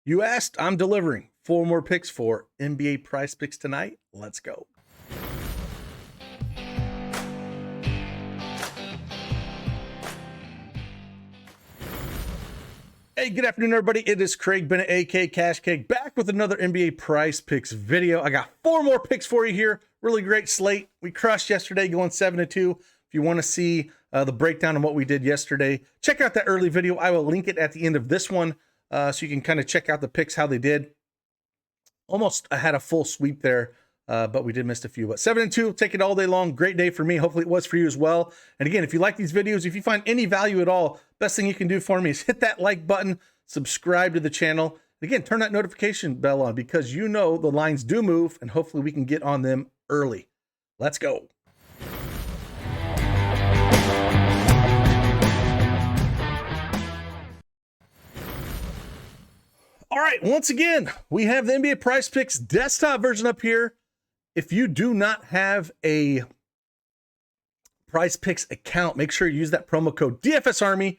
You asked, I'm delivering. 4 more picks for NBA Prize Picks tonight. Let's go. Hey, good afternoon, everybody. It is Craig Bennett, aka Cash Cake, back with another NBA Prize Picks video. I got 4 more picks for you here. Really great slate. We crushed yesterday, going 7-2. If you want to see the breakdown of what we did yesterday, check out that early video. I will link it at the end of this one, so you can kind of check out the picks, how they did. Almost had a full sweep there, but we did miss a few. But 7-2, take it all day long. Great day for me. Hopefully it was for you as well. And again, if you like these videos, if you find any value at all, best thing you can do for me is hit that like button, subscribe to the channel. And again, turn that notification bell on because you know the lines do move, and hopefully we can get on them early. Let's go. All right, once again, we have the NBA Prize Picks desktop version up here. If you do not have a Prize Picks account, make sure you use that promo code DFSArmy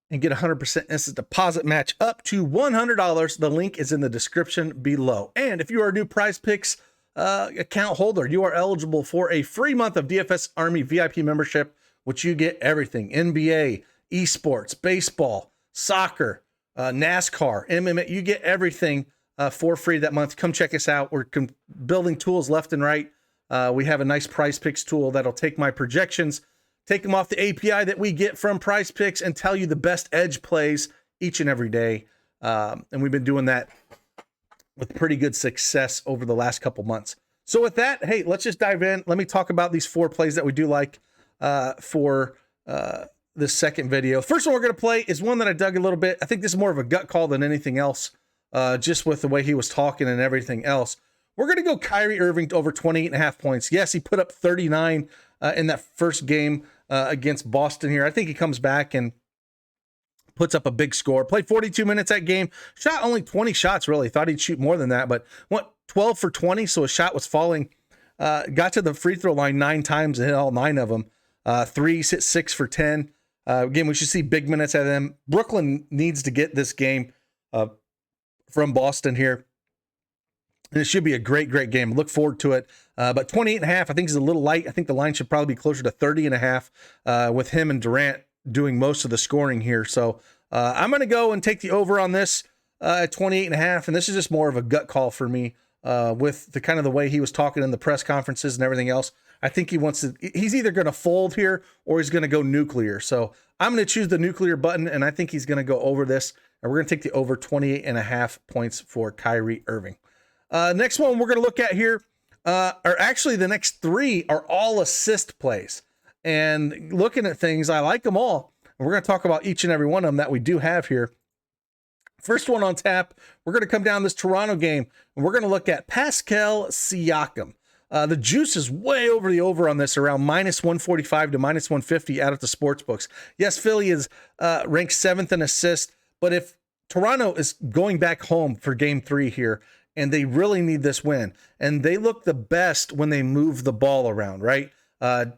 and get 100% instant deposit match up to $100. The link is in the description below. And if you are a new Prize Picks account holder, you are eligible for a free month of DFSArmy VIP membership, which you get everything: NBA, esports, baseball, soccer, NASCAR, MMA. You get everything for free that month. Come check us out. We're building tools left and right. We have a nice Prize Picks tool that'll take my projections, take them off the API that we get from Prize Picks, and tell you the best edge plays each and every day. And we've been doing that with pretty good success over the last couple months. So with that, hey, let's just dive in. Let me talk about these 4 plays that we do like for this second video. First one we're going to play is one that I dug a little bit. I think this is more of a gut call than anything else, just with the way he was talking and everything else. We're going to go Kyrie Irving to over 28.5 points. Yes, he put up 39 in that first game against Boston here. I think he comes back and puts up a big score. Played 42 minutes that game. Shot only 20 shots, really. Thought he'd shoot more than that, but went 12 for 20, so his shot was falling. Got to the free throw line 9 times and hit all 9 of them. 3s, hit 6 for 10. Again, we should see big minutes out of them. Brooklyn needs to get this game from Boston here. And it should be a great, great game. Look forward to it. But 28.5, I think is a little light. I think the line should probably be closer to 30.5 with him and Durant doing most of the scoring here. So I'm going to go and take the over on this at 28.5. And this is just more of a gut call for me with the kind of the way he was talking in the press conferences and everything else. I think he's either going to fold here or he's going to go nuclear. So I'm going to choose the nuclear button, and I think he's going to go over this. And we're going to take the over 28.5 points for Kyrie Irving. Next one we're going to look at here, or actually the next 3 are all assist plays. And looking at things, I like them all. And we're going to talk about each and every one of them that we do have here. First one on tap, we're going to come down this Toronto game, and we're going to look at Pascal Siakam. The juice is way over the over on this, around -145 to -150 out at the sports books. Yes, Philly is ranked 7th in assists, but if Toronto is going back home for game 3 here, and they really need this win, and they look the best when they move the ball around, right?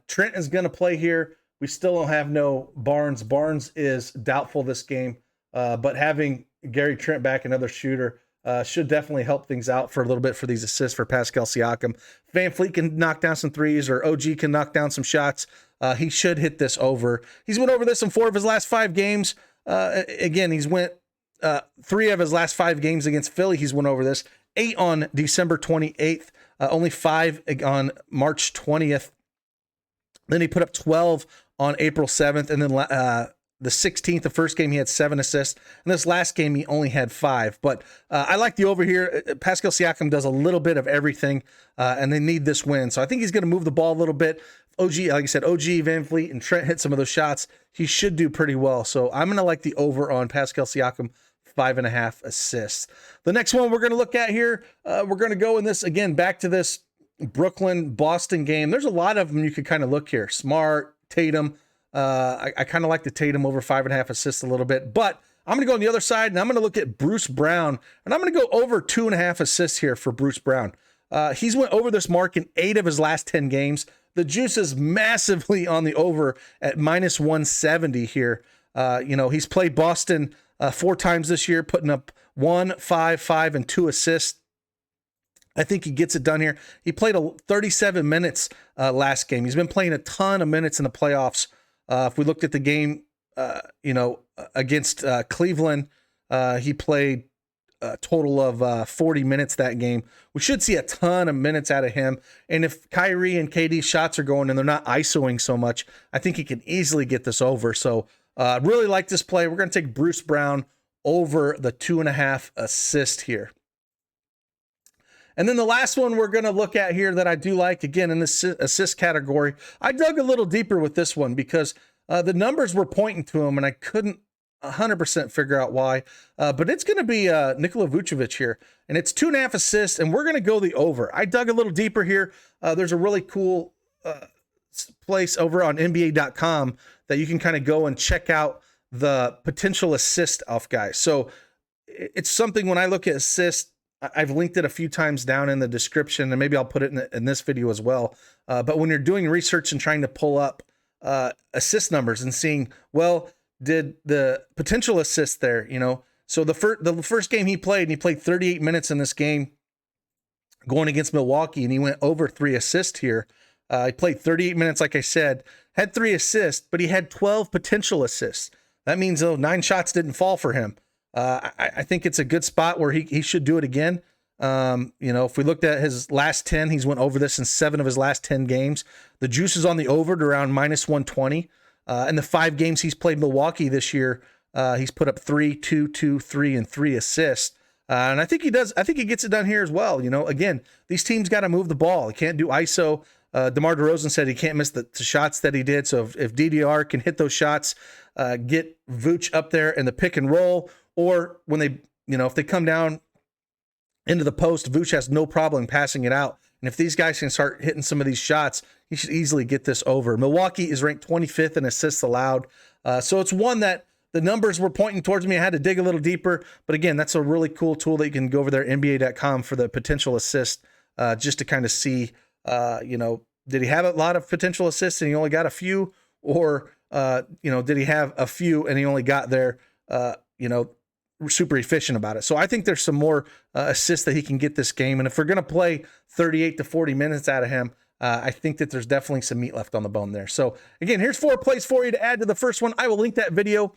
Trent is going to play here. We still don't have no Barnes. Barnes is doubtful this game, but having Gary Trent back, another shooter, should definitely help things out for a little bit for these assists for Pascal Siakam. Van Fleet can knock down some threes, or OG can knock down some shots. He should hit this over. He's went over this in 4 of his last 5 games. Again, he's went 3 of his last 5 games against Philly. He's went over this. 8 on December 28th, only 5 on March 20th. Then he put up 12 on April 7th, and then the 16th, the first game, he had 7 assists. And this last game, he only had 5. But I like the over here. Pascal Siakam does a little bit of everything, and they need this win. So I think he's going to move the ball a little bit. OG, like I said, OG, Van Fleet, and Trent hit some of those shots. He should do pretty well. So I'm going to like the over on Pascal Siakam, 5.5 assists. The next one we're going to look at here, we're going to go in this, again, back to this Brooklyn-Boston game. There's a lot of them you could kind of look here. Smart, Tatum. I kind of like the Tatum over 5.5 assists a little bit, but I'm going to go on the other side, and I'm going to look at Bruce Brown, and I'm going to go over 2.5 assists here for Bruce Brown. He's went over this mark in 8 of his last 10 games. The juice is massively on the over at -170 here. He's played Boston 4 times this year, putting up 1, 5, 5, and 2 assists. I think he gets it done here. He played 37 minutes last game. He's been playing a ton of minutes in the playoffs. If we looked at the game, against Cleveland, he played a total of 40 minutes that game. We should see a ton of minutes out of him. And if Kyrie and KD shots are going and they're not ISOing so much, I think he can easily get this over. So really like this play. We're going to take Bruce Brown over the 2.5 assist here. And then the last one we're going to look at here that I do like, again, in the assist category, I dug a little deeper with this one because the numbers were pointing to him and I couldn't 100% figure out why. But it's going to be Nikola Vucevic here. And it's 2.5 assists, and we're going to go the over. I dug a little deeper here. There's a really cool place over on NBA.com that you can kind of go and check out the potential assist off guys. So it's something when I look at assists, I've linked it a few times down in the description, and maybe I'll put it in this video as well. But when you're doing research and trying to pull up assist numbers and seeing, well, did the potential assist there, so the first game he played, and he played 38 minutes in this game going against Milwaukee, and he went over 3 assists here. He played 38 minutes, like I said, had 3 assists, but he had 12 potential assists. That means 9 shots didn't fall for him. I think it's a good spot where he should do it again. If we looked at his last 10, he's went over this in 7 of his last 10 games. The juice is on the over at around -120. In the 5 games he's played Milwaukee this year, he's put up 3, 2, 2, 3, and 3 assists. And I think he does. I think he gets it done here as well. Again, these teams got to move the ball. He can't do ISO. DeMar DeRozan said he can't miss the shots that he did. So if DDR can hit those shots, get Vooch up there in the pick and roll, or when they, if they come down into the post, Vooch has no problem passing it out. And if these guys can start hitting some of these shots, he should easily get this over. Milwaukee is ranked 25th in assists allowed. So it's one that the numbers were pointing towards me. I had to dig a little deeper. But again, that's a really cool tool that you can go over there, NBA.com, for the potential assist, just to kind of see, did he have a lot of potential assists and he only got a few? Or, did he have a few and he only got there, super efficient about it. So I think there's some more assists that he can get this game. And if we're going to play 38 to 40 minutes out of him, I think that there's definitely some meat left on the bone there. So again, here's 4 plays for you to add to the first one. I will link that video.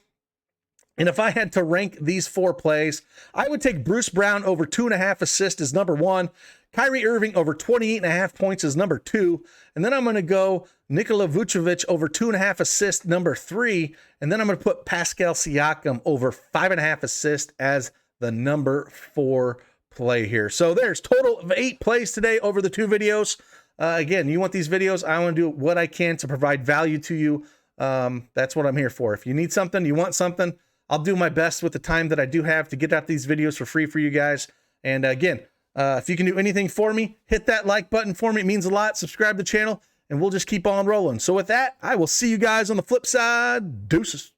And if I had to rank these 4 plays, I would take Bruce Brown over 2.5 assists as number 1. Kyrie Irving over 28.5 points is number 2. And then I'm going to go Nikola Vucevic over 2.5 assists, number 3. And then I'm going to put Pascal Siakam over 5.5 assists as the number 4 play here. So there's total of 8 plays today over the 2 videos. Again, you want these videos, I want to do what I can to provide value to you. That's what I'm here for. If you need something, you want something, I'll do my best with the time that I do have to get out these videos for free for you guys. And again, if you can do anything for me, hit that like button for me. It means a lot. Subscribe to the channel, and we'll just keep on rolling. So with that, I will see you guys on the flip side. Deuces.